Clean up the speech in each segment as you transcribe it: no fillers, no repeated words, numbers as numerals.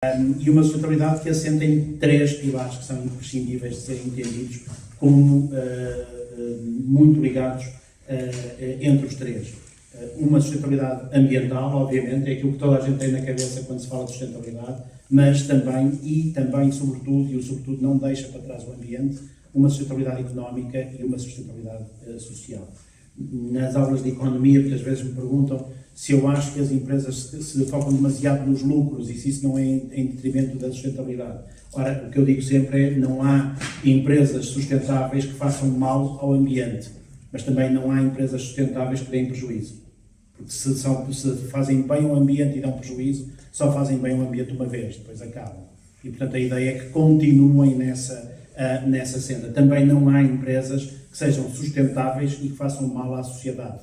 E uma sustentabilidade que assenta em três pilares que são imprescindíveis de serem entendidos como muito ligados entre os três. Uma sustentabilidade ambiental, obviamente, é aquilo que toda a gente tem na cabeça quando se fala de sustentabilidade, mas também, sobretudo, e o sobretudo não deixa para trás o ambiente, uma sustentabilidade económica e uma sustentabilidade social. Nas aulas de economia, muitas vezes me perguntam se eu acho que as empresas se focam demasiado nos lucros e se isso não é em detrimento da sustentabilidade. Ora, o que eu digo sempre é não há empresas sustentáveis que façam mal ao ambiente, mas também não há empresas sustentáveis que deem prejuízo. Porque se fazem bem ao ambiente e dão prejuízo, só fazem bem ao ambiente uma vez, depois acabam. E, portanto, a ideia é que continuem nessa senda. Também não há empresas que sejam sustentáveis e que façam mal à sociedade.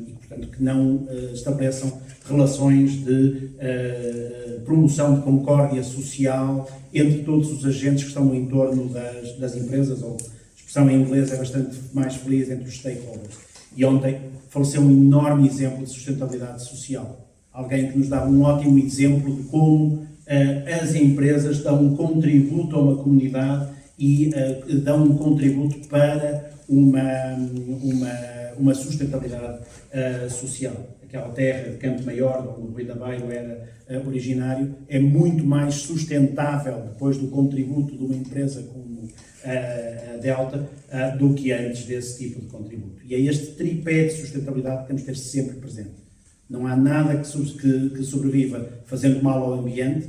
E, portanto, que não estabeleçam relações de promoção de concórdia social entre todos os agentes que estão no entorno das empresas, ou a expressão em inglês é bastante mais feliz, entre os stakeholders. E ontem faleceu um enorme exemplo de sustentabilidade social. Alguém que nos dá um ótimo exemplo de como as empresas dão um contributo a uma comunidade e dão um contributo para uma sustentabilidade social. Aquela terra de Campo Maior, onde o Rui da Beiro era originário, é muito mais sustentável depois do contributo de uma empresa como a Delta do que antes desse tipo de contributo. E é este tripé de sustentabilidade que temos que ter sempre presente. Não há nada que sobreviva fazendo mal ao ambiente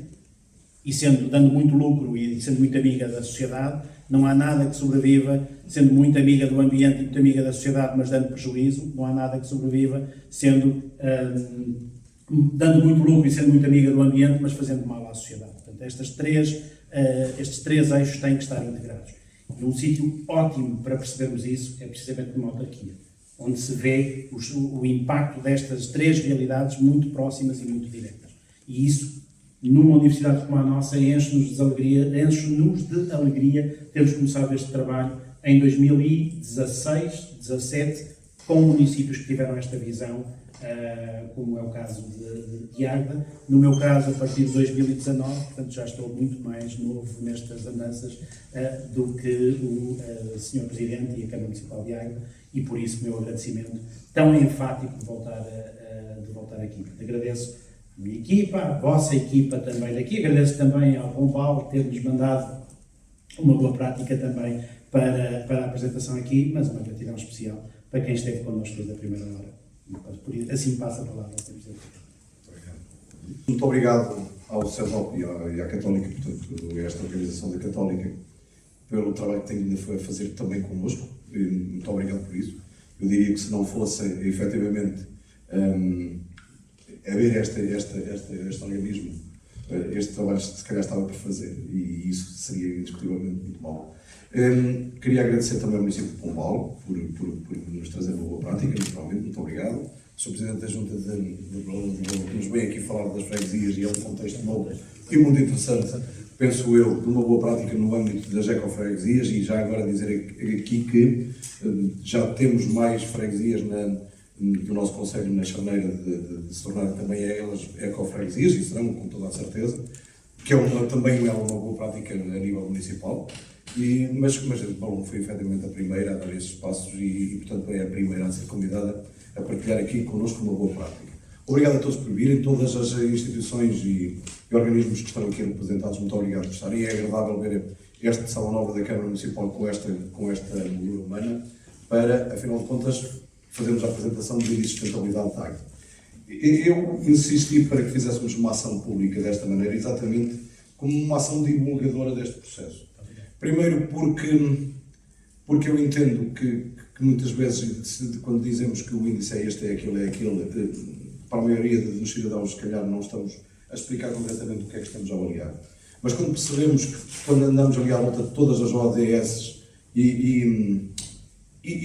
e dando muito lucro e sendo muito amiga da sociedade. Não há nada que sobreviva sendo muito amiga do ambiente e muito amiga da sociedade, mas dando prejuízo. Não há nada que sobreviva dando muito lucro e sendo muito amiga do ambiente, mas fazendo mal à sociedade. Portanto, estes três eixos têm que estar integrados. E um sítio ótimo para percebermos isso é precisamente numa autarquia, onde se vê o impacto destas três realidades muito próximas e muito diretas. E isso, numa universidade como a nossa, enche-nos de alegria termos começado este trabalho em 2016, 2017, com municípios que tiveram esta visão, como é o caso de Águeda. No meu caso, a partir de 2019, portanto já estou muito mais novo nestas andanças do que o Sr. Presidente e a Câmara Municipal de Águeda, e por isso o meu agradecimento tão enfático de voltar aqui. Agradeço a minha equipa, a vossa equipa também daqui, agradeço também ao Pombal ter-nos mandado uma boa prática também para a apresentação aqui, mas uma gratidão especial para quem esteve connosco desde a primeira hora. Assim passa a palavra ao Sr. Presidente. Muito obrigado ao CESOP e à Católica, portanto, a esta organização da Católica, pelo trabalho que tem vindo a fazer também connosco. Muito obrigado por isso. Eu diria que se não fosse efetivamente haver este organismo, este trabalho se calhar estava por fazer, e isso seria indiscutivelmente muito mau. Queria agradecer também ao município de Pombal por nos trazer uma boa prática, naturalmente, muito obrigado. Sou Presidente da Junta que nos vem aqui falar das freguesias, e é um contexto novo e muito interessante, penso eu, de uma boa prática no âmbito das ecofreguesias. E já agora dizer aqui que já temos mais freguesias do nosso concelho na charneira de se tornar também elas ecofreguesias, e serão com toda a certeza, que também é uma boa prática a nível municipal. Mas Balão foi efetivamente a primeira a dar esses passos e, portanto, é a primeira a ser convidada a partilhar aqui connosco uma boa prática. Obrigado a todos por virem, todas as instituições e organismos que estão aqui representados, muito obrigado por estarem. É agradável ver esta sala nova da Câmara Municipal com esta moldura humana, para, afinal de contas, fazermos a apresentação do Índice de Sustentabilidade de Águeda. Eu insisti para que fizéssemos uma ação pública desta maneira, exatamente como uma ação divulgadora deste processo. Primeiro porque eu entendo que muitas vezes, quando dizemos que o índice é este, é aquele, para a maioria dos cidadãos, se calhar, não estamos a explicar concretamente o que é que estamos a avaliar. Mas quando percebemos que, quando andamos ali à volta de todas as ODS e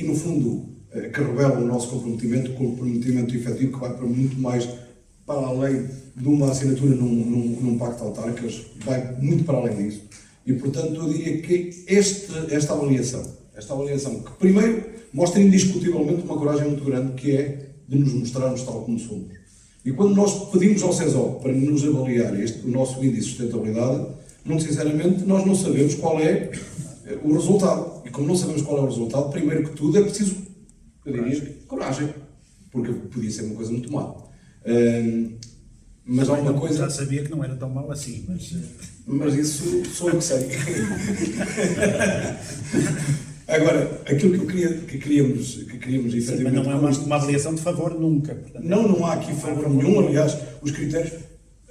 no fundo, que revelam o nosso comprometimento efetivo, que vai para muito mais para além de uma assinatura num pacto de autarcas, vai muito para além disso. E, portanto, eu diria que esta avaliação, que primeiro mostra indiscutivelmente uma coragem muito grande, que é de nos mostrarmos tal como somos. E quando nós pedimos ao CESOP para nos avaliar o nosso índice de sustentabilidade, muito sinceramente, nós não sabemos qual é o resultado. E como não sabemos qual é o resultado, primeiro que tudo é preciso, eu diria, coragem. Porque podia ser uma coisa muito má. Mas há uma coisa... Já sabia que não era tão mal assim, mas... Mas isso sou eu que sei. Agora, aquilo que queríamos efetivamente... Mas não é uma avaliação de favor nunca. Portanto, não há aqui favor nenhum. Aliás, os critérios,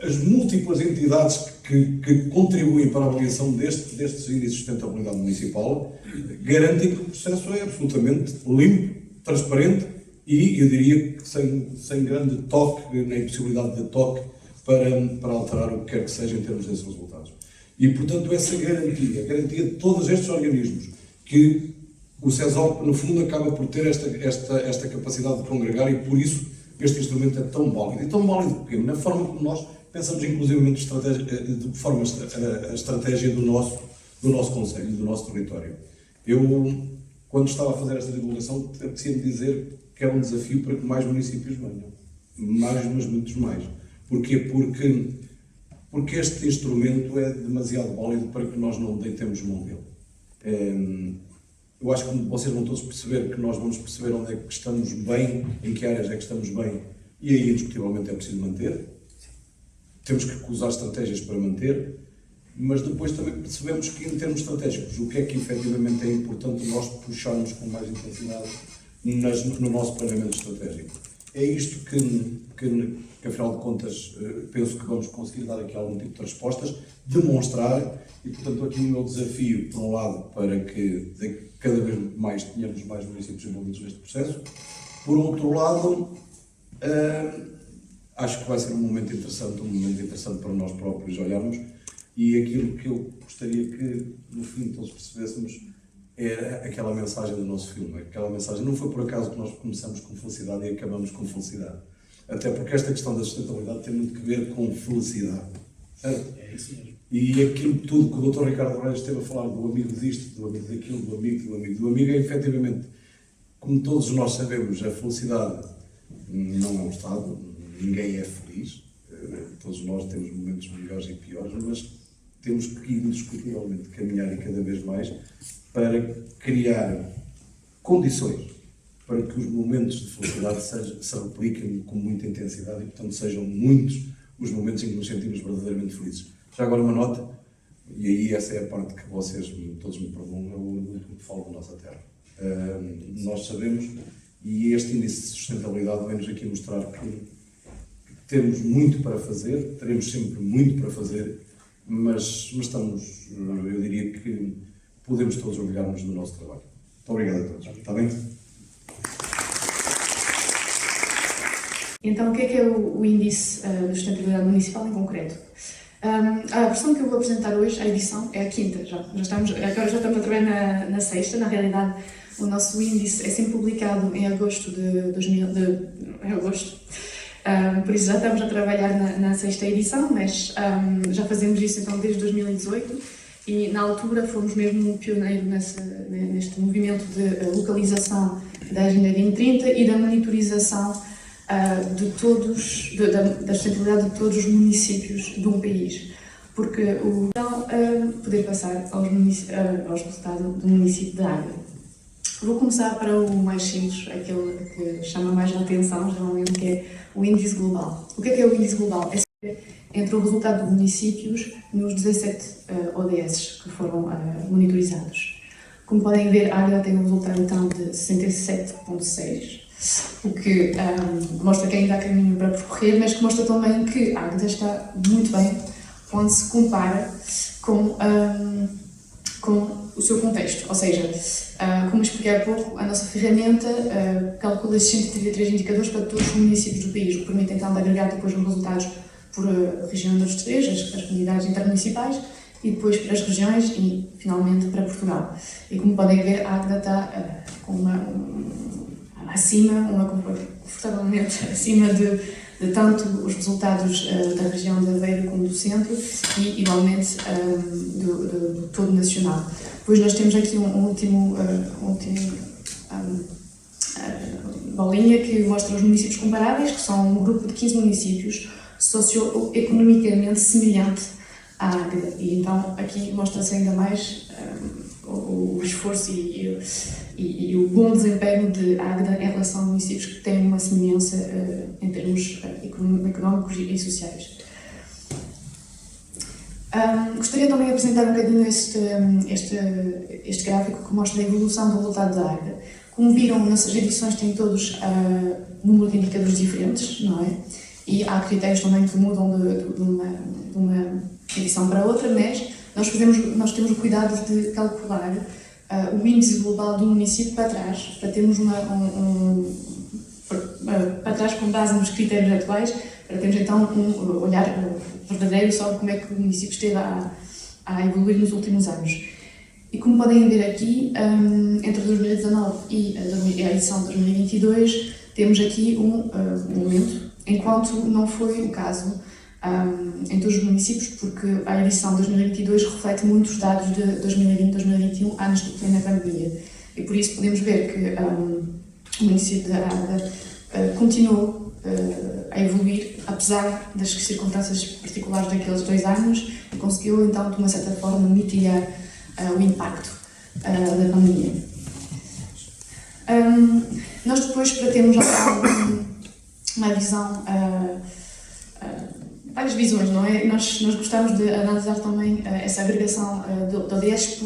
as múltiplas entidades que contribuem para a avaliação destes índices de sustentabilidade municipal garantem que o processo é absolutamente limpo, transparente e, eu diria, que sem grande toque, nem possibilidade de toque para alterar o que quer que seja em termos desses resultados. E, portanto, essa garantia, a garantia de todos estes organismos, que o CESOP, no fundo, acaba por ter esta capacidade de congregar e, por isso, este instrumento é tão válido. E tão válido porque, na forma como nós pensamos, inclusivamente, de forma a estratégia do nosso concelho, do nosso território. Eu, quando estava a fazer esta divulgação, apetecia-me dizer que é um desafio para que mais municípios venham. Mais, mas muitos mais. Porquê? Porque este instrumento é demasiado válido para que nós não deitemos mão dele. Eu acho que vocês vão todos perceber que nós vamos perceber onde é que estamos bem, em que áreas é que estamos bem, e aí, indiscutivelmente, é preciso manter. Temos que usar estratégias para manter, mas depois também percebemos que, em termos estratégicos, o que é que efetivamente é importante nós puxarmos com mais intensidade no nosso planeamento estratégico. É isto que, afinal de contas, penso que vamos conseguir dar aqui algum tipo de respostas, demonstrar, e portanto aqui o meu desafio, por um lado, para que cada vez mais tenhamos mais municípios envolvidos neste processo, por outro lado, acho que vai ser um momento interessante para nós próprios olharmos, e aquilo que eu gostaria que, no fim, todos percebêssemos é aquela mensagem do nosso filme. Aquela mensagem, não foi por acaso que nós começamos com felicidade e acabamos com felicidade. Até porque esta questão da sustentabilidade tem muito que ver com felicidade. é isso mesmo. E aquilo tudo que o Dr. Ricardo Reis esteve a falar do amigo disto, do amigo daquilo, do amigo, é efetivamente, como todos nós sabemos, a felicidade não é um estado, ninguém é feliz, todos nós temos momentos melhores e piores, mas temos que indiscutivelmente caminhar e cada vez mais para criar condições para que os momentos de felicidade se repliquem com muita intensidade e, portanto, sejam muitos os momentos em que nos sentimos verdadeiramente felizes. Já agora uma nota, e aí essa é a parte que vocês todos me perguntam, é o orgulho que falo da nossa terra. Nós sabemos, e este índice de sustentabilidade vem-nos aqui mostrar que temos muito para fazer, teremos sempre muito para fazer, mas estamos, eu diria que podemos todos orgulhar-nos do nosso trabalho. Muito obrigado a todos. Está bem? Então, o que é o índice de sustentabilidade municipal em concreto? A versão que eu vou apresentar hoje, a edição, é a quinta, agora já estamos a trabalhar na sexta. Na realidade, o nosso índice é sempre publicado em agosto por isso já estamos a trabalhar na sexta edição, mas já fazemos isso então desde 2018 e na altura fomos mesmo um pioneiro neste movimento de localização da Agenda 2030 e da monitorização da sustentabilidade de todos os municípios de um país, porque então poder passar aos resultados do município de Águeda. Vou começar para o mais simples, aquele que chama mais a atenção, geralmente, que é o índice global. O que é o índice global? É entre o resultado de municípios nos 17 ODS que foram monitorizados. Como podem ver, a Águeda tem um resultado então de 67,6, o que mostra que ainda há caminho para percorrer, mas que mostra também que a Águeda está muito bem quando se compara com o seu contexto. Ou seja, como expliquei há pouco, a nossa ferramenta calcula 133 indicadores para todos os municípios do país, o que permite então agregar depois os resultados por região das três, as comunidades intermunicipais, e depois para as regiões e, finalmente, para Portugal. E como podem ver, a Águeda está confortavelmente acima de tanto os resultados da região de Aveiro como do centro e, igualmente, do todo nacional. Depois nós temos aqui um último bolinha que mostra os municípios comparáveis, que são um grupo de 15 municípios socioeconomicamente semelhante à Águeda. E então aqui mostra-se ainda mais o esforço e o bom desempenho de Águeda em relação a municípios que têm uma semelhança em termos económicos e sociais. Gostaria também de apresentar um bocadinho este gráfico que mostra a evolução do resultado da Águeda. Como viram, nessas edições têm todos um número de indicadores diferentes, não é? E há critérios também que mudam de uma edição para outra, mas nós temos o cuidado de calcular o índice global do município para trás, para termos para trás com base nos critérios atuais, para termos então um olhar verdadeiro sobre como é que o município esteve a evoluir nos últimos anos. E como podem ver aqui, entre 2019 e a edição de 2022, temos aqui um aumento, enquanto não foi o caso em todos os municípios, porque a edição de 2022 reflete muitos dados de 2020 e 2021, anos de plena pandemia. E por isso podemos ver que o município de Águeda continuou a evoluir, apesar das circunstâncias particulares daqueles 2 anos, e conseguiu então, de uma certa forma, mitigar o impacto da pandemia. Nós depois, para termos uma visão, várias visões, não é? Nós gostamos de analisar também essa agregação do ODS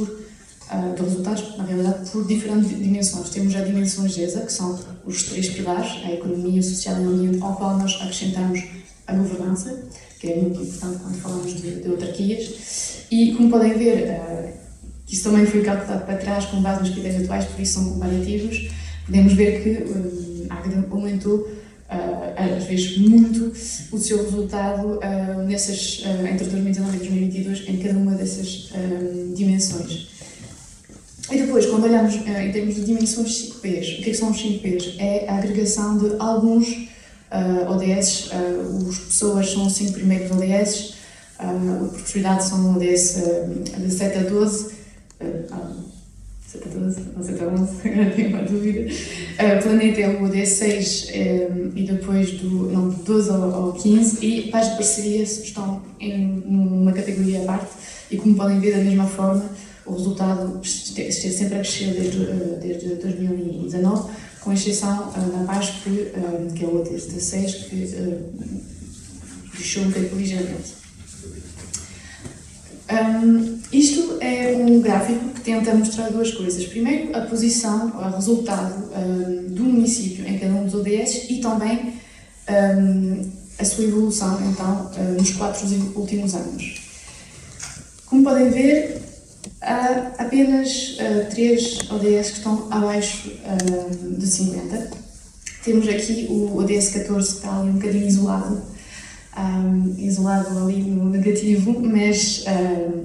de resultados, na realidade, por diferentes dimensões. Temos a dimensão GESA, que são os 3 pilares, a economia, o social e o ambiente, ao qual nós acrescentamos a governança, que é muito importante quando falamos de autarquias. E, como podem ver, isso também foi calculado para trás com base nos critérios atuais, por isso são comparativos. Podemos ver que a Águeda aumentou, às vezes muito, o seu resultado entre 2019 e 2022 em cada uma dessas dimensões. E depois, quando olhamos em termos de dimensões 5Ps, o que são os 5Ps? É a agregação de alguns ODS, as pessoas são os 5 primeiros ODS, a prosperidade são ODS de 7 a 12, 7 a 12, não 7 a 11, tenho uma dúvida. Planeta é o ODS 6 e depois de 12 ao 15, e pais de parceria estão numa categoria à parte, e como podem ver, da mesma forma, o resultado esteve sempre a crescer desde 2019, com exceção da PAS, que é o ODS 16, que deixou um bocadinho ligeiramente. Isto é um gráfico que tenta mostrar 2 coisas. Primeiro, a posição, o resultado do município em cada um dos ODS e também a sua evolução, então, nos 4 últimos anos. Como podem ver, há apenas 3 ODS que estão abaixo de 50. Temos aqui o ODS 14 que está ali um bocadinho isolado ali no negativo, mas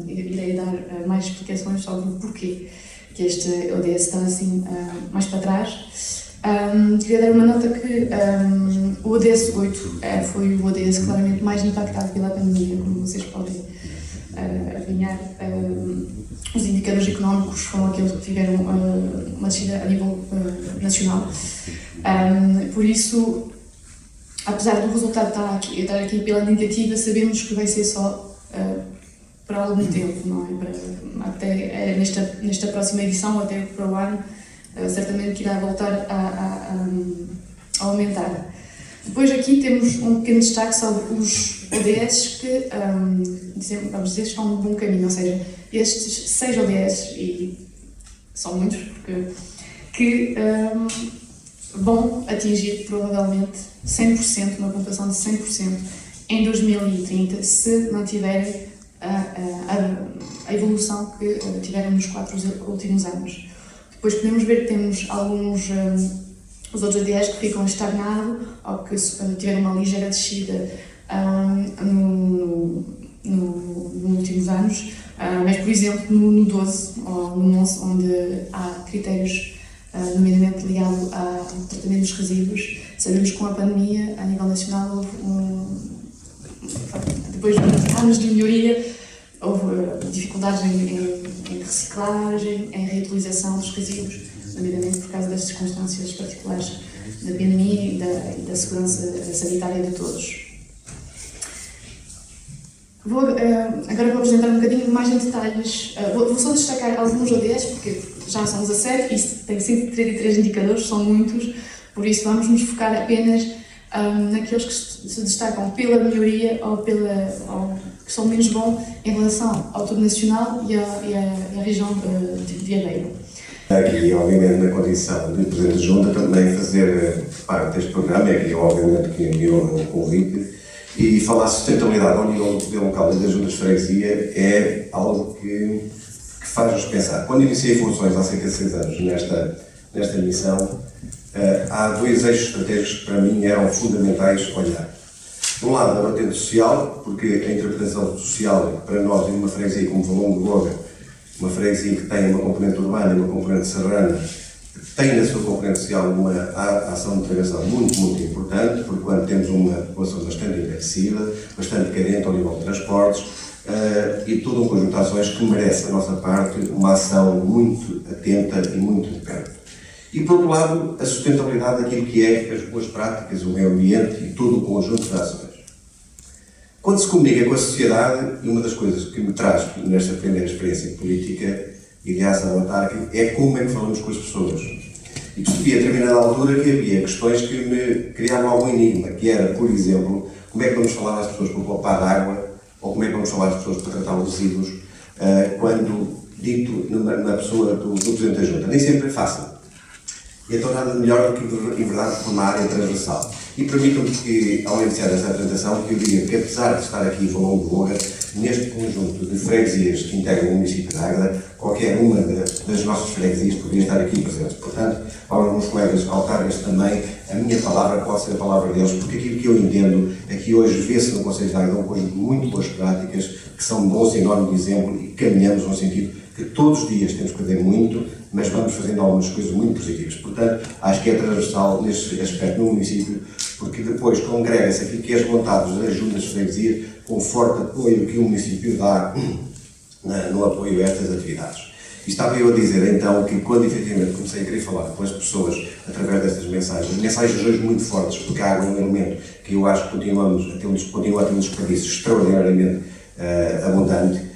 irei dar mais explicações sobre o porquê que este ODS está assim mais para trás. Queria dar uma nota que o ODS 8 foi o ODS claramente mais impactado pela pandemia, como vocês podem adivinhar. Os indicadores económicos foram aqueles que tiveram uma descida a nível nacional. Por isso, apesar do resultado estar aqui pela negativa, sabemos que vai ser só por algum tempo, não é? Até nesta próxima edição, até para o ano, certamente que irá voltar a aumentar. Depois aqui temos um pequeno destaque sobre os ODS que, vamos dizer, estão no bom caminho, ou seja, estes 6 ODS, e são muitos, que vão atingir provavelmente 100%, uma pontuação de 100% em 2030, se mantiverem a evolução que tiveram nos 4 últimos anos. Depois podemos ver que temos alguns os outros ODS que ficam estagnados ou que tiveram uma ligeira descida nos últimos anos, mas, por exemplo, no 12 ou no 11, onde há critérios nomeadamente ligados ao tratamento dos resíduos, sabemos que com a pandemia, a nível nacional, houve depois de anos de melhoria, houve dificuldades em reciclagem, em reutilização dos resíduos, nomeadamente por causa das circunstâncias particulares da pandemia e da segurança sanitária de todos. Agora vou apresentar um bocadinho mais em detalhes. Vou só destacar alguns ODS, porque já são 17 e tem 133 indicadores, são muitos, por isso vamos nos focar apenas naqueles que se destacam pela melhoria ou que são menos bons em relação ao todo nacional e à região de Aveiro. Aqui, obviamente, na condição de Presidente de Junta, também fazer parte deste programa, é aqui, obviamente, que enviou o convite, e falar de sustentabilidade ao nível do poder local e das juntas de freguesia é algo que faz-nos pensar. Quando iniciei funções há cerca de 6 anos nesta missão, há 2 eixos estratégicos que para mim eram fundamentais olhar. De um lado, a vertente social, porque a interpretação social para nós em uma freguesia como Valongo de Goga, uma freguesia que tem uma componente urbana e uma componente serrana, tem na sua componente social uma ação de integração muito, muito importante, porque quando temos uma população bastante envelhecida, bastante carente ao nível de transportes, e todo um conjunto de ações que merece da nossa parte uma ação muito atenta e muito de perto. E, por outro lado, a sustentabilidade daquilo que é as boas práticas, o meio ambiente e todo o conjunto de ações. Quando se comunica com a sociedade, e uma das coisas que me traz nesta primeira experiência política e de ação autárquica é como é que falamos com as pessoas. E percebi a determinada altura que havia questões que me criavam algum enigma, que era, por exemplo, como é que vamos falar às pessoas para poupar água, ou como é que vamos falar às pessoas para tratar os resíduos, quando dito na pessoa do Presidente da Junta. Nem sempre é fácil. E então nada melhor do que, em verdade, uma área transversal. E permitam-me que, ao iniciar esta apresentação, que eu diga que, apesar de estar aqui em Valongo de Goga, neste conjunto de freguesias que integram o município de Águeda, qualquer uma das nossas freguesias poderia estar aqui presente. Portanto, aos meus colegas autarcas também, a minha palavra pode ser a palavra deles, porque aquilo que eu entendo aqui hoje vê-se no Conselho de Águeda um conjunto de muito boas práticas, que são bons e enorme de exemplo e caminhamos no sentido que todos os dias temos que fazer muito, mas vamos fazendo algumas coisas muito positivas. Portanto, acho que é transversal neste aspecto no município, porque depois congrega-se aquilo que é as vontades das juntas de freguesia com o forte apoio que o município dá no apoio a estas atividades. E estava eu a dizer então que quando efetivamente comecei a querer falar com as pessoas através destas mensagens hoje muito fortes, porque há um elemento que eu acho que continua a ter um desperdício extraordinariamente abundante.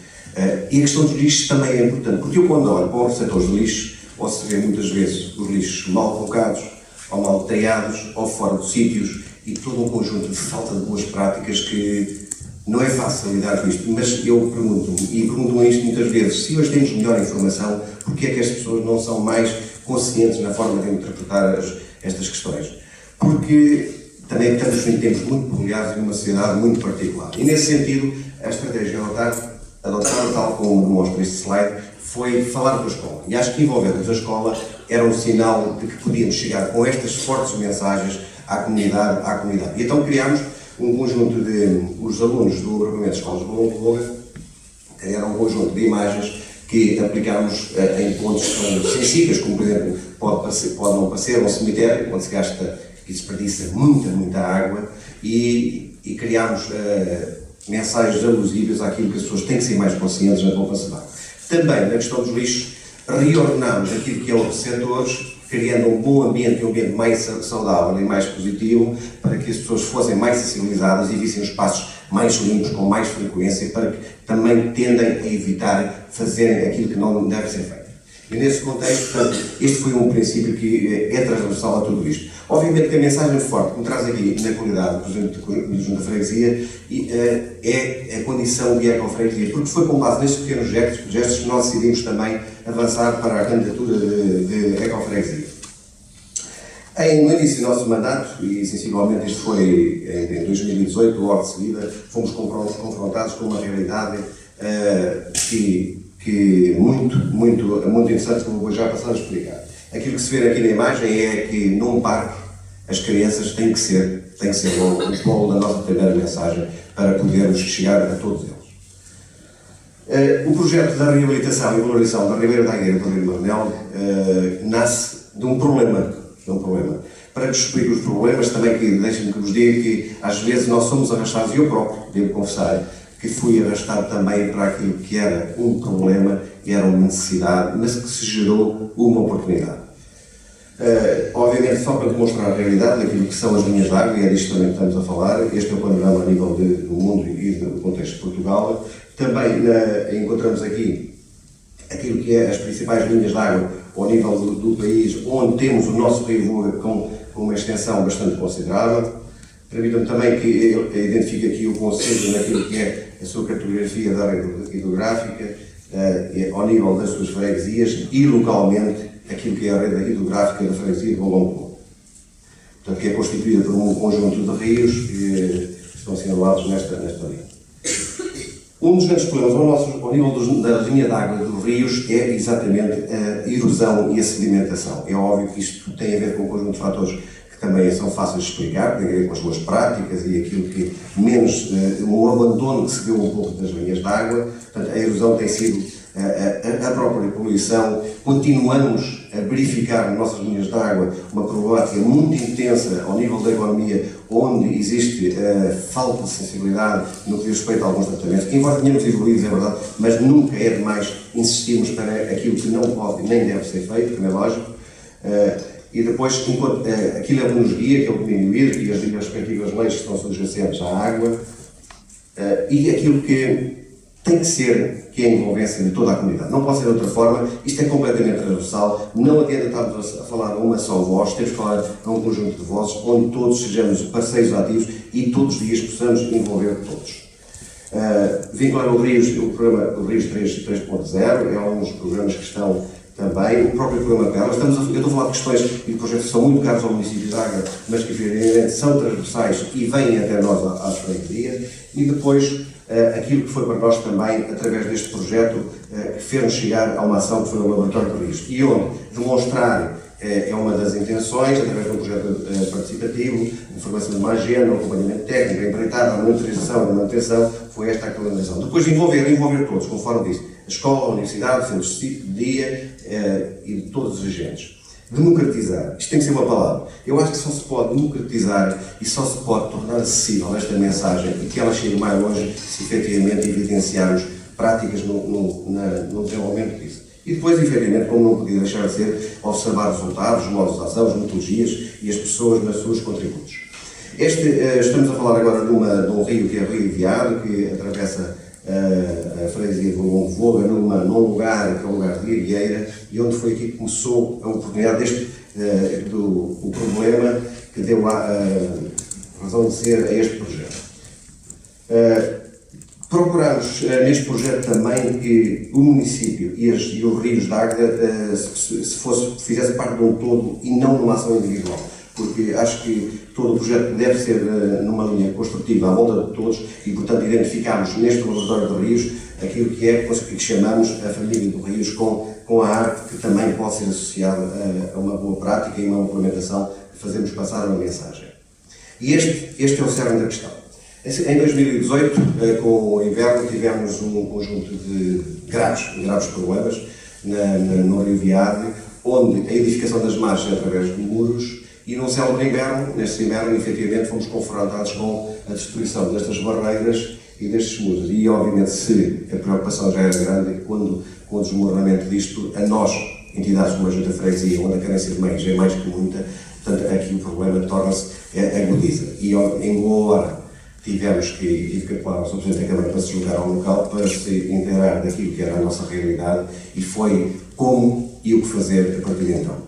E a questão dos lixos também é importante, porque eu quando olho para os receptores de lixo, ou se vê muitas vezes os lixos mal colocados, ou mal talhados, ou fora de sítios, e todo um conjunto de falta de boas práticas que não é fácil lidar com isto, mas eu pergunto-me, e pergunto-me isto muitas vezes, se hoje temos melhor informação, porque é que as pessoas não são mais conscientes na forma de interpretar estas questões? Porque também estamos em tempos muito peculiares e numa sociedade muito particular. E nesse sentido, a estratégia adotada, tal como mostra este slide, foi falar com a escola. E acho que envolvendo a escola era um sinal de que podíamos chegar com estas fortes mensagens à comunidade. E então criámos um conjunto os alunos do agrupamento de escolas de Valongo de Goga criaram um conjunto de imagens que aplicámos em pontos sensíveis, como por exemplo, pode não parecer um cemitério, onde se gasta e desperdiça muita água, e criámos mensagens alusivas àquilo que as pessoas têm que ser mais conscientes na poupança de água. Também, na questão dos lixos, reordenámos aquilo que é os setores, criando um bom ambiente, um ambiente mais saudável e mais positivo, para que as pessoas fossem mais sensibilizadas e vissem os espaços mais limpos, com mais frequência, para que também tendem a evitar fazerem aquilo que não deve ser feito. E nesse contexto, portanto, este foi um princípio que é transversal a tudo isto. Obviamente que a mensagem forte que me traz aqui na qualidade do Presidente da Freguesia é a condição de ecofreguesia, porque foi com base nestes pequenos gestos que nós decidimos também avançar para a candidatura de ecofreguesia. No início do nosso mandato, e sensivelmente isto foi em 2018, logo de seguida, fomos confrontados com uma realidade que muito interessante, como vou já passar a explicar. Aquilo que se vê aqui na imagem é que num parque as crianças têm que ser o polo da nossa primeira mensagem para podermos chegar a todos eles. O projeto da reabilitação e valorização da Ribeira da Agueira do Rio Marnel nasce de um problema. Para vos explicar os problemas, também que deixem-me que vos diga que às vezes nós somos arrastados, e eu próprio, devo confessar, que fui arrastado também para aquilo que era um problema, era uma necessidade, mas que se gerou uma oportunidade. Obviamente, só para demonstrar a realidade daquilo que são as linhas de água, e é disto também que estamos a falar, este é o panorama a nível do mundo e do contexto de Portugal. Também encontramos aqui aquilo que é as principais linhas de água ao nível do país, onde temos o nosso rio Voga com uma extensão bastante considerável. Permitam-me também que eu identifique aqui o conceito naquilo que é a sua cartografia da área hidrográfica, ao nível das suas freguesias e localmente aquilo que é a rede hidrográfica da freguesia de Valongo. Portanto, que é constituída por um conjunto de rios que estão assinalados nesta linha. Um dos grandes problemas ao nível da linha de água dos rios é exatamente a erosão e a sedimentação. É óbvio que isto tem a ver com um conjunto de fatores que também são fáceis de explicar, tem a ver com as boas práticas e aquilo que menos, o abandono que se deu um pouco das linhas de água. Portanto, a erosão tem sido a própria poluição. Continuamos a verificar nas nossas linhas de água uma problemática muito intensa ao nível da economia, onde existe falta de sensibilidade no que diz respeito a alguns tratamentos, que embora tenhamos evoluído, é verdade, mas nunca é demais insistirmos para aquilo que não pode nem deve ser feito, como é lógico. E depois, aquilo é o que nos guia, que é o domínio hídrico e as respectivas leis que estão subjacentes à água, e aquilo que tem que ser que é a envolvência de toda a comunidade. Não pode ser de outra forma, isto é completamente transversal, não adianta estarmos a falar a uma só voz, temos que falar a um conjunto de vozes, onde todos sejamos parceiros ativos e todos os dias possamos envolver todos. Vincular o Rios, o programa o Rios 3.0, é um dos programas que estão também, o próprio programa Perlas. Eu estou a falar de questões e de projetos que são muito caros ao município de Águeda, mas que evidentemente são transversais e vêm até nós às freguesias. E depois, aquilo que foi para nós também, através deste projeto, que fez-nos chegar a uma ação que foi o Laboratório de Rios, e onde demonstrar é uma das intenções, através de um projeto participativo, de formação de uma agenda, um acompanhamento técnico, a empreitada, a monitorização, a manutenção, foi esta a colaboração. Depois de envolver todos, conforme disse, a escola, a universidade, centros de dia e de todos os agentes. Democratizar, isto tem que ser uma palavra. Eu acho que só se pode democratizar e só se pode tornar acessível esta mensagem e que ela chegue mais longe se efetivamente evidenciarmos práticas no desenvolvimento disso. E depois, efetivamente, como não podia deixar de ser, observar os resultados, os modos de ação, as metodologias e as pessoas nos seus contributos. Estamos a falar agora de um rio que é o Rio Viado, que atravessa a freguesia de Valongo Voga num lugar que é o lugar de Irgueira, e onde foi aqui que começou a oportunidade o problema que deu a razão de ser a este projeto. Procuramos neste projeto também que o município e os rios de Águeda fizesse parte de um todo e não numa ação individual, porque acho que todo o projeto deve ser numa linha construtiva à volta de todos e, portanto, identificamos neste laboratório de rios aquilo que é que chamamos a família de rios com a arte, que também pode ser associada a uma boa prática e uma implementação que fazemos passar uma mensagem. E este é o cerne da questão. Em 2018, com o inverno, tivemos um conjunto de graves problemas no Rio Viado, onde a edificação das margens através de muros, e no célebre inverno, neste inverno, efetivamente, fomos confrontados com a destruição destas barreiras e destes muros. E, obviamente, se a preocupação já era grande, com o desmoronamento disto, a nós, entidades como a Junta de Freguesia, onde a carência de meios é mais que muita, portanto, aqui o problema torna-se agudiza. E, em boa hora, tive que apelar ao Sr. Presidente da Câmara para se julgar ao local, para se inteirar daquilo que era a nossa realidade, e foi como e o que fazer a partir de então.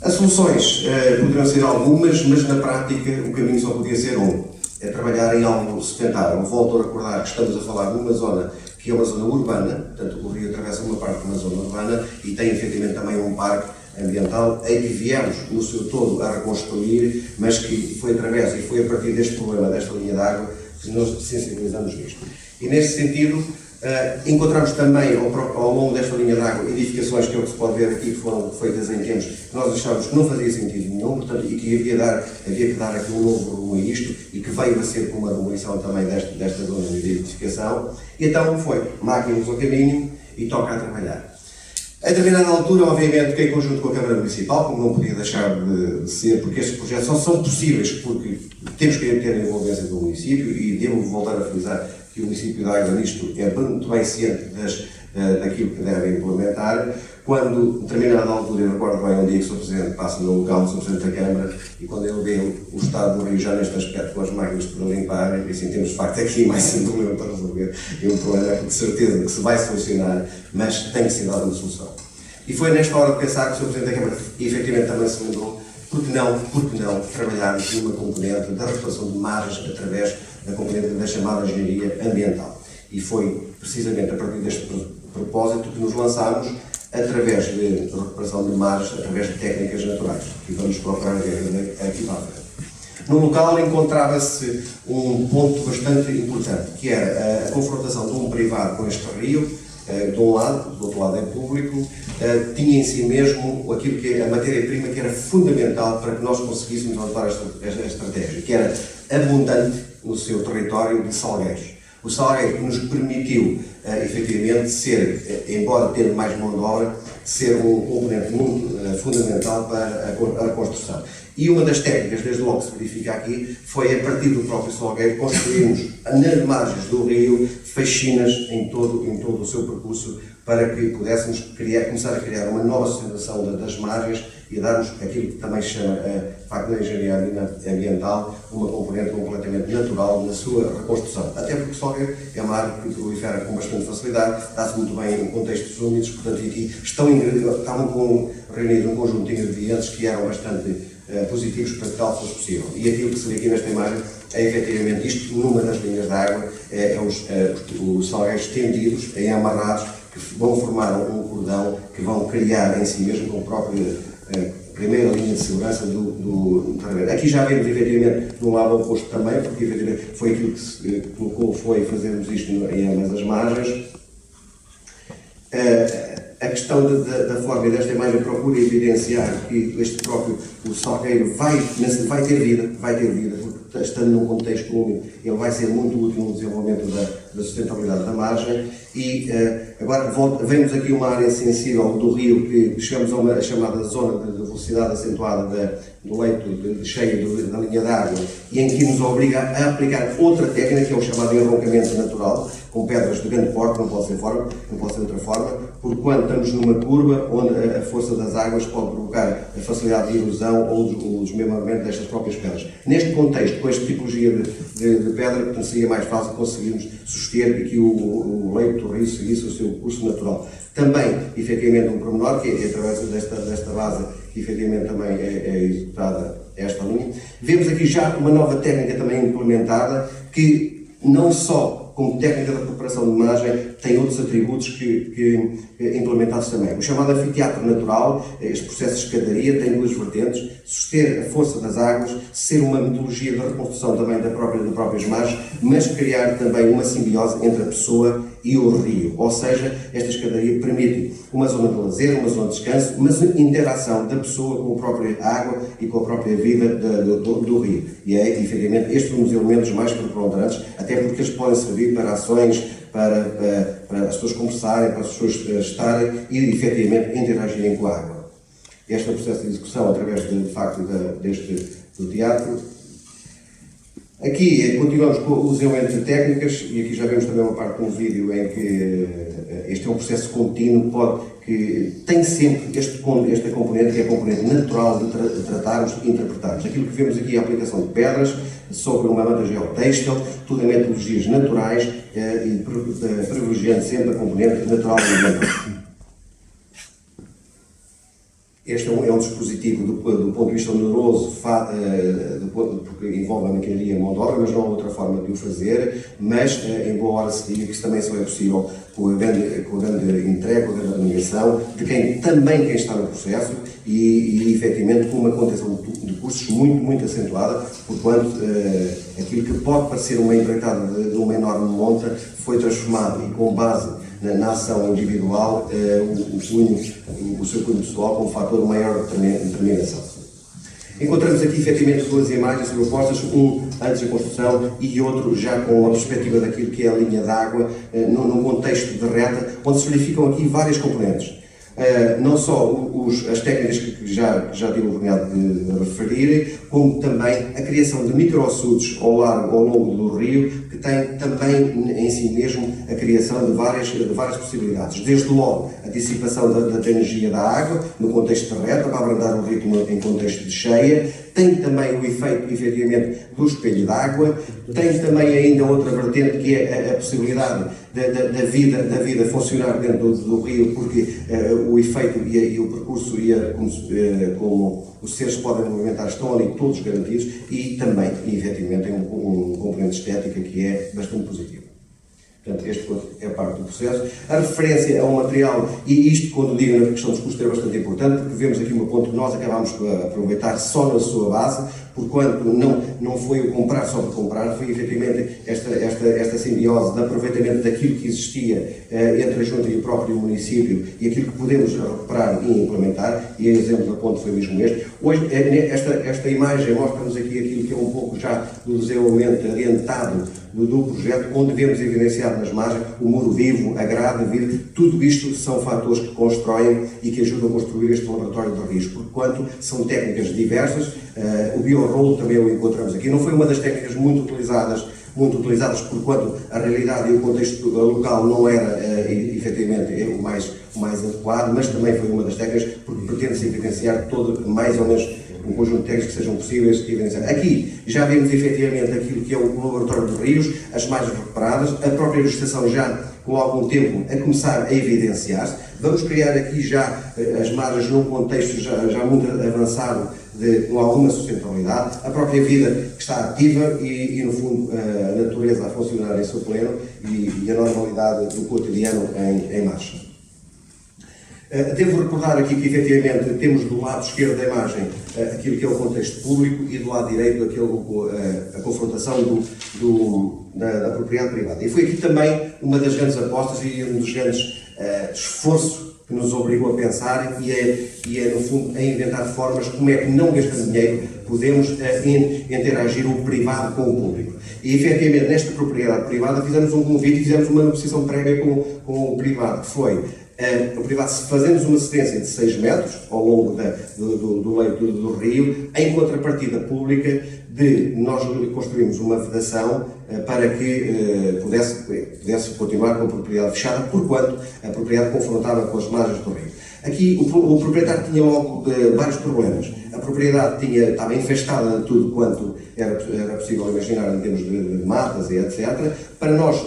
As soluções poderiam ser algumas, mas na prática o caminho só podia ser um. É trabalhar em algo sustentável. Volto a recordar que estamos a falar de uma zona que é uma zona urbana, portanto o rio atravessa uma parte de uma zona urbana e tem efetivamente também um parque ambiental em que viemos no seu todo a reconstruir, mas que foi através e foi a partir deste problema, desta linha de água, que nós sensibilizamos nisto. E nesse sentido, encontramos também ao longo desta linha de água edificações que é o que se pode ver aqui, que foram feitas em tempos que nós achávamos que não fazia sentido nenhum, portanto, e que havia que dar aqui um novo rumo a isto, e que veio a ser com uma demolição também desta zona de edificação. E então foi, máquinas ao caminho e toca a trabalhar. A determinada altura, obviamente, que em conjunto com a Câmara Municipal, como não podia deixar de ser, porque estes projetos só são possíveis porque temos que ter a envolvência do município, e devo voltar a frisar que o município de Águeda nisto é muito bem ciente daquilo que deve implementar. Quando, em determinada altura, eu recordo bem um dia que o Sr. Presidente passa no local do Sr. Presidente da Câmara e quando ele vê o estado do Rio já neste aspecto com as máquinas para limpar, e assim temos de facto aqui mais um problema para resolver, e um problema de certeza que se vai solucionar, mas tem que ser dada uma solução. E foi nesta hora de pensar que o Sr. Presidente da Câmara efetivamente também se lembrou, porque não trabalharmos numa componente da recuperação de margens através da componente da chamada engenharia ambiental. E foi precisamente a partir deste propósito que nos lançámos através de recuperação de margens, através de técnicas naturais. E vamos procurar ver aqui para a frente. No local encontrava-se um ponto bastante importante, que era a confrontação de um privado com este rio, de um lado, do outro lado é público, tinha em si mesmo aquilo que é a matéria-prima que era fundamental para que nós conseguíssemos adotar esta estratégia, que era abundante no seu território de salgueiros. O salgueiro que nos permitiu, efetivamente, ser, embora tendo mais mão de obra, ser um componente muito fundamental para a construção. E uma das técnicas, desde logo que se verifica aqui, foi a partir do próprio salgueiro construirmos nas margens do rio faxinas em todo o seu percurso para que pudéssemos começar a criar uma nova sustentação das margens e darmos aquilo que também se chama, de facto, na engenharia ambiental, uma componente completamente natural na sua reconstrução. Até porque o salgueiro é uma árvore que prolifera com bastante facilidade, dá-se muito bem em contextos úmidos, portanto aqui estavam reunidos um conjunto de ingredientes que eram bastante positivos para que tal fosse possível. E aquilo que se vê aqui nesta imagem é efetivamente isto, numa das linhas de água, os salgueiros tendidos, amarrados, que vão formar um cordão que vão criar em si mesmo com a própria primeira linha de segurança do terreno. Aqui já vemos efetivamente no lado oposto também, porque efetivamente foi aquilo que se colocou, foi fazermos isto em ambas as margens. A questão da forma desta imagem procura evidenciar que este próprio o salgueiro vai ter vida, porque estando num contexto úmido, ele vai ser muito útil no desenvolvimento da sustentabilidade da margem. E agora vemos aqui uma área sensível do rio, que chegamos a uma chamada zona de velocidade acentuada do leito de cheio da linha d'água, e em que nos obriga a aplicar outra técnica, que é o chamado enroncamento natural, com pedras de grande porte, não pode ser outra forma, porque quando estamos numa curva onde a força das águas pode provocar a facilidade de erosão ou o desmembramento destas próprias pedras. Neste contexto, com esta tipologia de pedra, portanto, seria mais fácil conseguirmos suster que o leito do rio seguisse o seu curso natural. Também, efetivamente, um pormenor, que é através desta base, que efetivamente também é executada esta linha. Vemos aqui já uma nova técnica também implementada, que não só como técnica de recuperação de margem, tem outros atributos que implementados também. O chamado anfiteatro natural, este processo de escadaria, tem duas vertentes: suster a força das águas, ser uma metodologia de reconstrução também das próprias margens, mas criar também uma simbiose entre a pessoa e o rio. Ou seja, esta escadaria permite uma zona de lazer, uma zona de descanso, mas interação da pessoa com a própria água e com a própria vida do rio. E é, efetivamente, este um dos elementos mais preponderantes, até porque eles podem servir para ações, para as pessoas conversarem, para as pessoas estarem e, efetivamente, interagirem com a água. Este é o processo de execução através, de facto, do teatro. Aqui continuamos com os elementos técnicas, e aqui já vemos também uma parte de um vídeo em que este é um processo contínuo, que tem sempre esta componente, que é a componente natural de tratarmos e interpretarmos. Aquilo que vemos aqui é a aplicação de pedras sobre uma manta geotêxtil, tudo em metodologias naturais e privilegiando sempre a componente natural e ambiental. Este é um dispositivo do ponto de vista oneroso, porque envolve a maquinaria e a mão de obra, mas não há outra forma de o fazer, mas em boa hora se diga que isso também só é possível com a grande entrega, com a grande abnegação de quem está no processo e efetivamente com uma contenção de custos muito acentuada, porquanto aquilo que pode parecer uma empreitada de uma enorme monta foi transformado, e com base na ação individual, o seu cunho pessoal como fator de maior determinação. Encontramos aqui, efetivamente, duas imagens sobrepostas, um antes da construção e outro já com a perspectiva daquilo que é a linha d'água, num contexto de reta, onde se verificam aqui várias componentes. não só as técnicas que já tive a oportunidade de referir, como também a criação de microaçudes ao longo do rio, que tem também em si mesmo a criação de várias possibilidades. Desde logo, a dissipação da energia da água, no contexto de reta, para abrandar o ritmo em contexto de cheia. Tem também o efeito, efetivamente, do espelho d'água. Tem também ainda outra vertente, que é a possibilidade da vida funcionar dentro do rio, porque o efeito e o percurso como os seres podem movimentar estão ali todos garantidos, e também, efetivamente, tem um componente estética que é bastante positivo. Portanto, este é parte do processo. A referência ao material, e isto, quando digo na questão dos custos, é bastante importante, porque vemos aqui uma ponto que nós acabámos por aproveitar só na sua base, porquanto não foi o comprar só por comprar, foi efetivamente esta simbiose de aproveitamento daquilo que existia entre a Junta e o próprio município, e aquilo que podemos recuperar e implementar, e o exemplo da ponte foi mesmo este. Hoje, esta imagem mostra-nos aqui aquilo que é um pouco já do desenvolvimento adiantado do projeto, onde vemos evidenciado nas margens o muro vivo, a grade viva. Tudo isto são fatores que constroem e que ajudam a construir este laboratório de risco, porquanto são técnicas diversas. O biorolo também o encontramos aqui. Não foi uma das técnicas muito utilizadas, porquanto a realidade e o contexto local não era efetivamente o mais adequado, mas também foi uma das técnicas, porque pretende-se evidenciar todo, mais ou menos, um conjunto de técnicas que sejam possíveis de evidenciar. Aqui já vemos efetivamente aquilo que é o laboratório dos rios, as margens recuperadas, a própria legislação já com algum tempo a começar a evidenciar-se. Vamos criar aqui já as margens num contexto já muito avançado, com alguma sustentabilidade, a própria vida que está ativa e no fundo, a natureza a funcionar em seu pleno e a normalidade do cotidiano em marcha. Devo recordar aqui que, efetivamente, temos do lado esquerdo da imagem aquilo que é o contexto público, e do lado direito a confrontação da propriedade privada. E foi aqui também uma das grandes apostas e um dos grandes esforços que nos obrigou a pensar, e é, no fundo, a inventar formas como é que, não gastando dinheiro, podemos interagir o privado com o público. E, efetivamente, nesta propriedade privada, fizemos um convite e fizemos uma negociação prévia com o privado, que foi o privado, fazemos uma cedência de 6 metros ao longo do leito do rio, em contrapartida pública de nós construirmos uma vedação para que pudesse continuar com a propriedade fechada, porquanto a propriedade confrontava com as margens do rio. Aqui o proprietário tinha logo vários problemas. A propriedade estava infestada de tudo quanto era possível imaginar em termos de matas e etc. Para nós,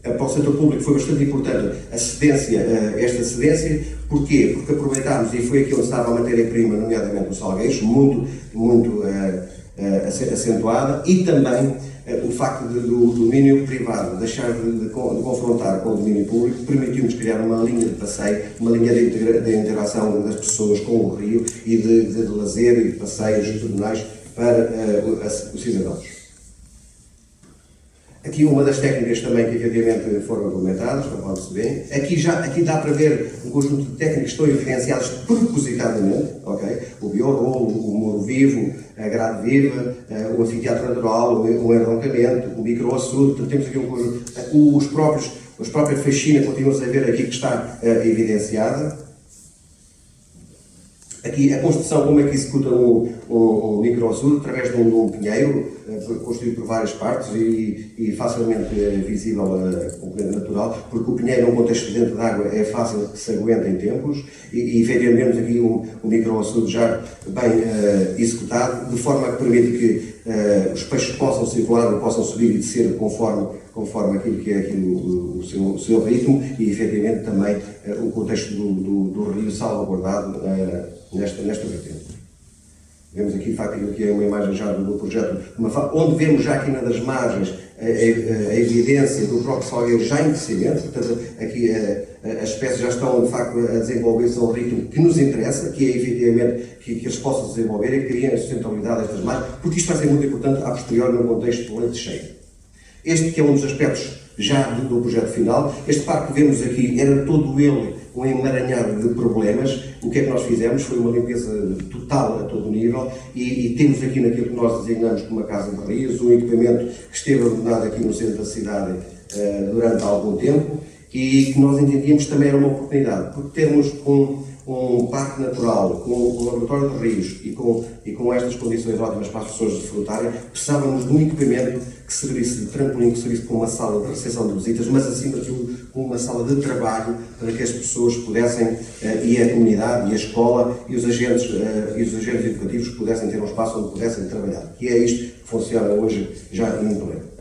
para o setor público, foi bastante importante esta cedência. Porquê? Porque aproveitámos, e foi aqui onde estava a matéria-prima, nomeadamente os salgueiros, muito acentuada, e também o facto do domínio privado deixar de confrontar com o domínio público permitiu-nos criar uma linha de passeio, uma linha de interação das pessoas com o rio e de lazer e de passeios pedonais para os cidadãos. Aqui uma das técnicas também que efetivamente foram implementadas, conforme se vê. Aqui dá para ver um conjunto de técnicas que estão evidenciadas propositadamente, okay? O biorolo, o muro vivo, a grade viva, o anfiteatro natural, o enroncamento, o microaçude. Portanto, temos aqui um conjunto. As próprias faxinas continuam-se a ver aqui que está evidenciada. Aqui a construção, como é que executa um microaçude, através de um pinheiro, construído por várias partes e facilmente visível a componente natural, porque o pinheiro, num contexto dentro da água, é fácil que se aguente em tempos, e efetivamente aqui um microaçude já bem executado, de forma que permite que os peixes possam circular, possam subir e descer conforme aquilo que é o seu ritmo, e efetivamente também o contexto do rio salvaguardado nesta vertente. Vemos aqui, de facto, aqui é uma imagem já do projeto, onde vemos já aqui nas margens a evidência do próprio salgueiro já em crescimento. Portanto, aqui as espécies já estão, de facto, a desenvolver-se a um ritmo que nos interessa, que é efetivamente que eles possam desenvolver e criem a sustentabilidade destas margens, porque isto vai ser muito importante a posteriori no contexto de leite cheio. Este que é um dos aspectos já do projeto final. Este parque que vemos aqui era todo ele um emaranhado de problemas. O que é que nós fizemos? Foi uma limpeza total a todo nível, e temos aqui naquilo que nós designamos como uma casa de rios, um equipamento que esteve abandonado aqui no centro da cidade durante algum tempo, e que nós entendíamos também era uma oportunidade, porque termos um parque natural, com um laboratório de rios e com estas condições ótimas para as pessoas desfrutarem, precisávamos de um equipamento que servisse de trampolim, que servisse como uma sala de recepção de visitas, mas acima de tudo como uma sala de trabalho para que as pessoas pudessem, e a comunidade, e a escola, e os agentes educativos pudessem ter um espaço onde pudessem trabalhar. E é isto que funciona hoje já em Toledo.